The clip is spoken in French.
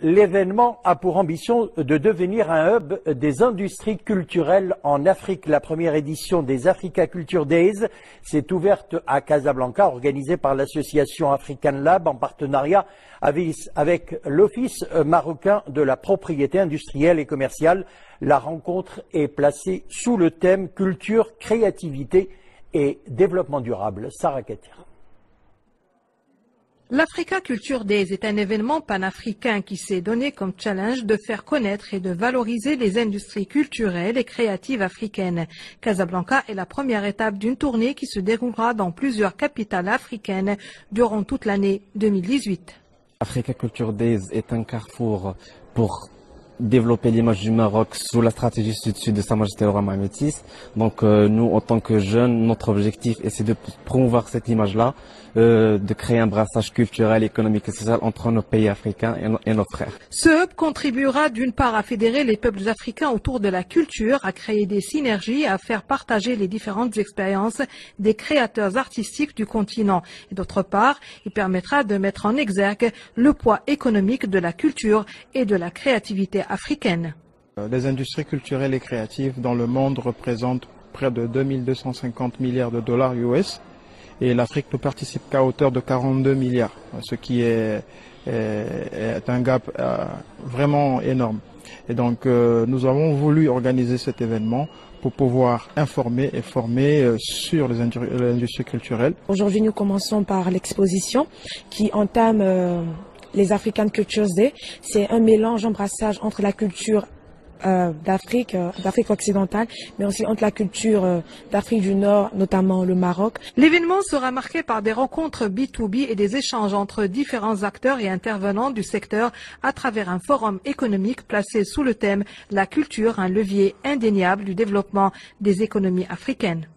L'événement a pour ambition de devenir un hub des industries culturelles en Afrique. La première édition des Africa Culture Days s'est ouverte à Casablanca, organisée par l'association African Lab en partenariat avec l'Office marocain de la propriété industrielle et commerciale. La rencontre est placée sous le thème culture, créativité et développement durable. Sarah Katir. L'Africa Culture Days est un événement panafricain qui s'est donné comme challenge de faire connaître et de valoriser les industries culturelles et créatives africaines. Casablanca est la première étape d'une tournée qui se déroulera dans plusieurs capitales africaines durant toute l'année 2018. Africa Culture Days est un carrefour pour développer l'image du Maroc sous la stratégie sud-sud de Sa Majesté le Roi Mohamed VI. Donc nous, en tant que jeunes, notre objectif est de promouvoir cette image-là, de créer un brassage culturel, économique et social entre nos pays africains et nos frères. Ce hub contribuera d'une part à fédérer les peuples africains autour de la culture, à créer des synergies, à faire partager les différentes expériences des créateurs artistiques du continent. Et d'autre part, il permettra de mettre en exergue le poids économique de la culture et de la créativité africaine. Les industries culturelles et créatives dans le monde représentent près de 2250 milliards de dollars US et l'Afrique ne participe qu'à hauteur de 42 milliards, ce qui est un gap vraiment énorme. Et donc nous avons voulu organiser cet événement pour pouvoir informer et former sur les industries culturelles. Aujourd'hui, nous commençons par l'exposition qui entame les African Culture Days. C'est un mélange, un brassage entre la culture d'Afrique occidentale, mais aussi entre la culture d'Afrique du Nord, notamment le Maroc. L'événement sera marqué par des rencontres B2B et des échanges entre différents acteurs et intervenants du secteur à travers un forum économique placé sous le thème « La culture, un levier indéniable du développement des économies africaines ».